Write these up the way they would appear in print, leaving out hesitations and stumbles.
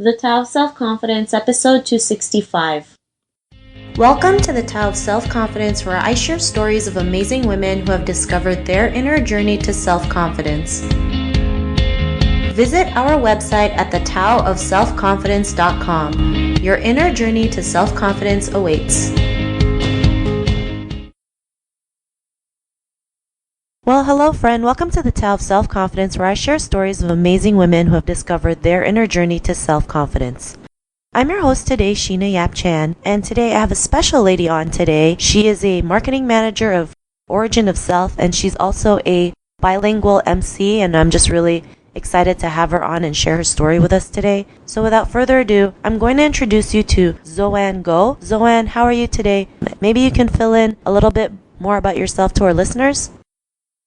The Tao of Self-Confidence, episode 265. Welcome to the Tao of Self-Confidence, where I share stories of amazing women who have discovered their inner journey to self-confidence. Visit our website at thetaoofselfconfidence.com. Your inner journey to self-confidence awaits. Well, hello friend. Welcome to the Tao of Self-Confidence, where I share stories of amazing women who have discovered their inner journey to self-confidence. I'm your host today, Sheena Yap Chan, and today I have a special lady on today. She is a marketing manager of Origin of Self, and she's also a bilingual MC, and I'm just really excited to have her on and share her story with us today. So without further ado, I'm going to introduce you to Zeoane Go. Zeoane, how are you today? Maybe you can fill in a little bit more about yourself to our listeners?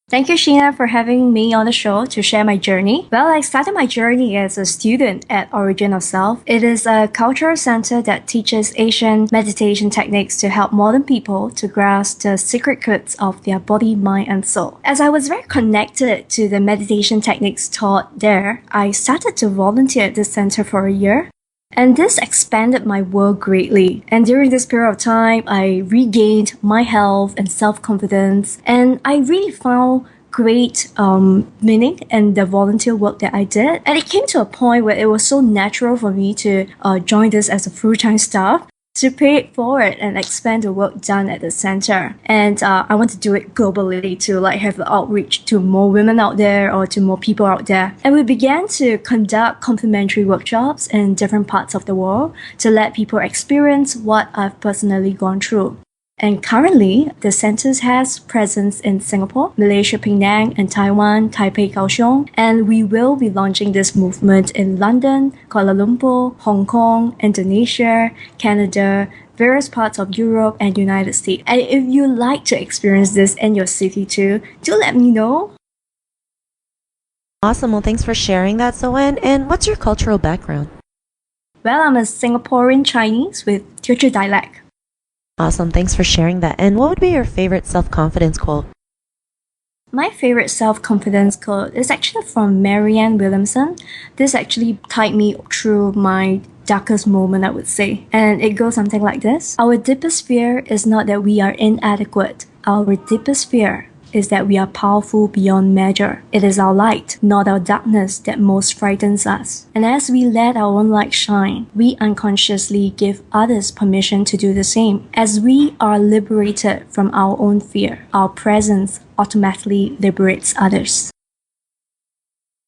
Thank you, Sheena, for having me on the show to share my journey. Well, I started my journey as a student at Origin of Self. It is a cultural center that teaches Asian meditation techniques to help modern people to grasp the secret codes of their body, mind, and soul. As I was very connected to the meditation techniques taught there, I started to volunteer at this center for a year. And this expanded my world greatly. And during this period of time, I regained my health and self-confidence. And I really found great meaning in the volunteer work that I did. And it came to a point where it was so natural for me to join this as a full-time staff, to pay it forward and expand the work done at the center. And I want to do it globally to have the outreach to more women out there or to more people out there. And we began to conduct complimentary workshops in different parts of the world to let people experience what I've personally gone through. And currently, the center has presence in Singapore, Malaysia, Penang, and Taiwan, Taipei, Kaohsiung. And we will be launching this movement in London, Kuala Lumpur, Hong Kong, Indonesia, Canada, various parts of Europe, and United States. And if you like to experience this in your city too, do let me know. Awesome. Well, thanks for sharing that, Zeoane. And what's your cultural background? Well, I'm a Singaporean Chinese with Teochew dialect. Awesome. Thanks for sharing that. And what would be your favorite self-confidence quote? My favorite self-confidence quote is actually from Marianne Williamson. This actually tied me through my darkest moment, I would say. And it goes something like this. Our deepest fear is not that we are inadequate. Our deepest fear is that we are powerful beyond measure. It is our light, not our darkness, that most frightens us. And as we let our own light shine, we unconsciously give others permission to do the same. As we are liberated from our own fear, our presence automatically liberates others.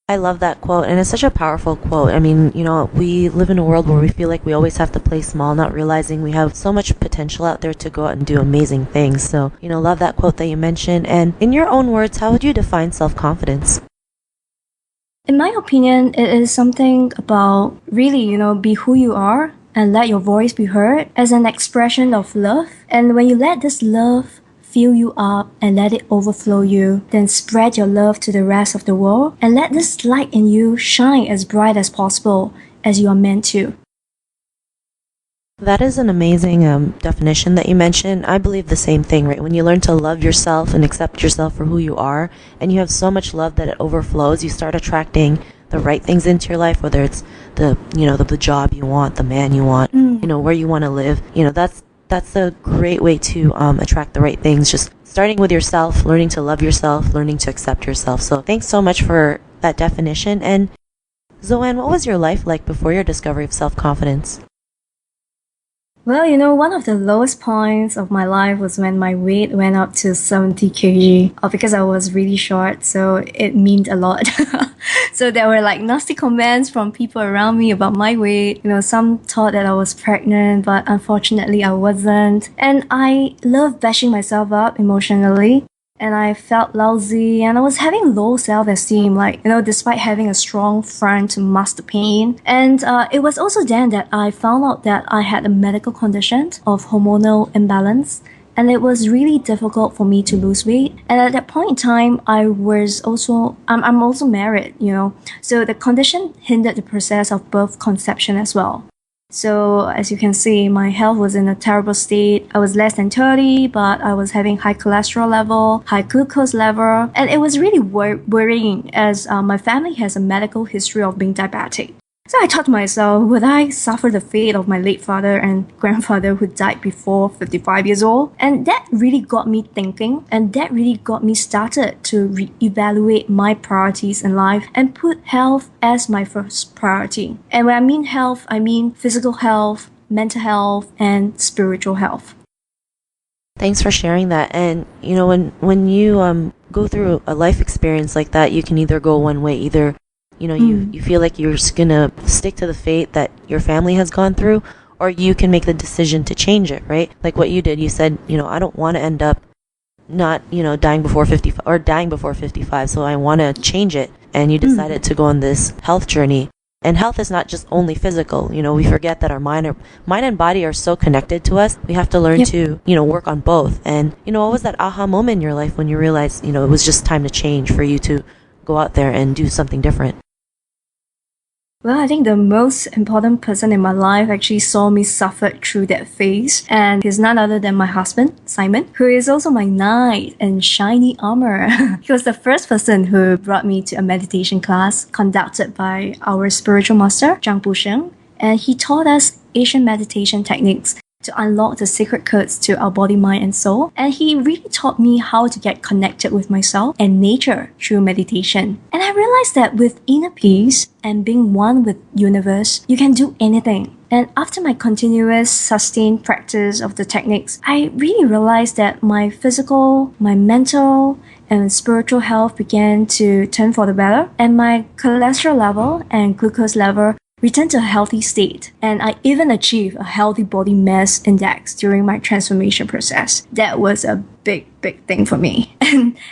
I love that quote, and it's such a powerful quote. I mean, we live in a world where we feel like we always have to play small, not realizing we have so much potential out there to go out and do amazing things. So, love that quote that you mentioned. And in your own words, how would you define self-confidence? In my opinion, it is something about really, be who you are and let your voice be heard as an expression of love. And when you let this love fill you up and let it overflow you, then spread your love to the rest of the world and let this light in you shine as bright as possible as you are meant to. That is an amazing definition that you mentioned. I believe the same thing, right? When you learn to love yourself and accept yourself for who you are, and you have so much love that it overflows, you start attracting the right things into your life, whether it's the job you want, the man you want, where you want to live. That's a great way to attract the right things. Just starting with yourself, learning to love yourself, learning to accept yourself. So thanks so much for that definition. And Zeoane, what was your life like before your discovery of self-confidence? Well, one of the lowest points of my life was when my weight went up to 70 kg because I was really short, so it meant a lot. So there were nasty comments from people around me about my weight. Some thought that I was pregnant, but unfortunately I wasn't. And I love bashing myself up emotionally. And I felt lousy and I was having low self-esteem, despite having a strong front to mask the pain. And it was also then that I found out that I had a medical condition of hormonal imbalance. And it was really difficult for me to lose weight. And at that point in time, I'm also married, So the condition hindered the process of birth conception as well. So as you can see, my health was in a terrible state. I was less than 30, but I was having high cholesterol level, high glucose level, and it was really worrying as my family has a medical history of being diabetic. So I thought to myself, would I suffer the fate of my late father and grandfather who died before 55 years old? And that really got me thinking, and that really got me started to reevaluate my priorities in life and put health as my first priority. And when I mean health, I mean physical health, mental health, and spiritual health. Thanks for sharing that. And when you go through a life experience like that, you can either go one way, either you feel like you're just gonna stick to the fate that your family has gone through, or you can make the decision to change it, right? Like what you did. You said, I don't want to end up not, dying before 55 or dying before 55, so I want to change it. And you decided to go on this health journey. And health is not just only physical. We forget that our mind and body are so connected to us. We have to learn to, work on both. And, what was that aha moment in your life when you realized, it was just time to change, for you to go out there and do something different? Well, I think the most important person in my life actually saw me suffer through that phase, and he's none other than my husband, Simon, who is also my knight in shiny armor. He was the first person who brought me to a meditation class conducted by our spiritual master, Zhang Busheng, and he taught us Asian meditation techniques to unlock the secret codes to our body, mind, and soul. And he really taught me how to get connected with myself and nature through meditation. And I realized that with inner peace and being one with universe, you can do anything. And after my continuous, sustained practice of the techniques, I really realized that my physical, my mental, and spiritual health began to turn for the better, and my cholesterol level and glucose level returned to a healthy state, and I even achieved a healthy body mass index during my transformation process. That was a big thing for me.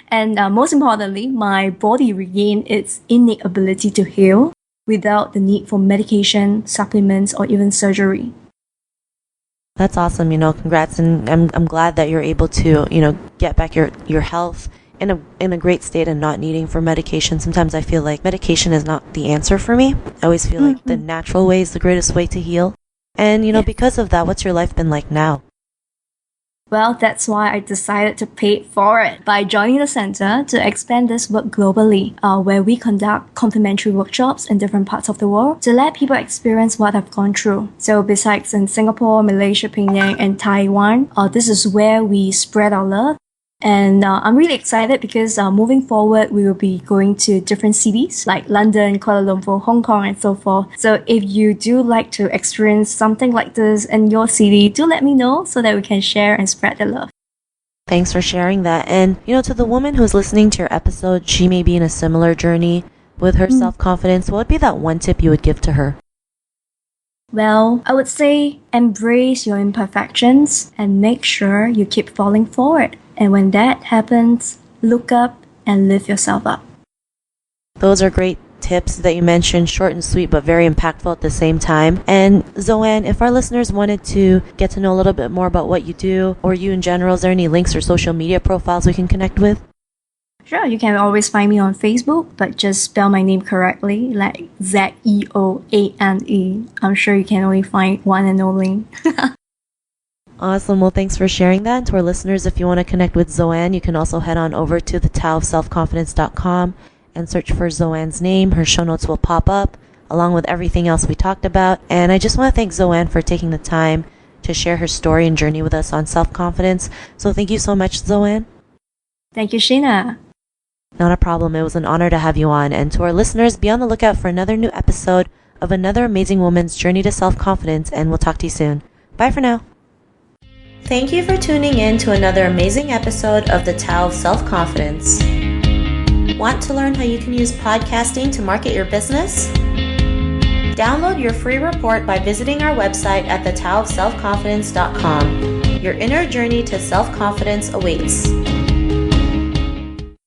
And most importantly, my body regained its innate ability to heal without the need for medication, supplements, or even surgery. That's awesome. Congrats, and I'm glad that you're able to, get back your health in a great state and not needing for medication. Sometimes I feel like medication is not the answer for me. I always feel like the natural way is the greatest way to heal. And, because of that, what's your life been like now? Well, that's why I decided to pay it forward by joining the center to expand this work globally, where we conduct complimentary workshops in different parts of the world to let people experience what I've gone through. So besides in Singapore, Malaysia, Penang, and Taiwan, this is where we spread our love. And I'm really excited because moving forward, we will be going to different cities like London, Kuala Lumpur, Hong Kong, and so forth. So if you do like to experience something like this in your city, do let me know so that we can share and spread the love. Thanks for sharing that. And, to the woman who's listening to your episode, she may be in a similar journey with her self-confidence. What would be that one tip you would give to her? Well, I would say embrace your imperfections and make sure you keep falling forward. And when that happens, look up and lift yourself up. Those are great tips that you mentioned, short and sweet, but very impactful at the same time. And Zeoane, if our listeners wanted to get to know a little bit more about what you do, or you in general, is there any links or social media profiles we can connect with? Sure, you can always find me on Facebook, but just spell my name correctly, like Zeoane. I'm sure you can only find one and only. Awesome. Well, thanks for sharing that. And to our listeners, if you want to connect with Zeoane, you can also head on over to thetaoofselfconfidence.com and search for Zeoane's name. Her show notes will pop up along with everything else we talked about. And I just want to thank Zeoane for taking the time to share her story and journey with us on self-confidence. So thank you so much, Zeoane. Thank you, Sheena. Not a problem. It was an honor to have you on. And to our listeners, be on the lookout for another new episode of another amazing woman's journey to self-confidence. And we'll talk to you soon. Bye for now. Thank you for tuning in to another amazing episode of the Tao of Self-Confidence. Want to learn how you can use podcasting to market your business? Download your free report by visiting our website at thetaoofselfconfidence.com. Your inner journey to self-confidence awaits.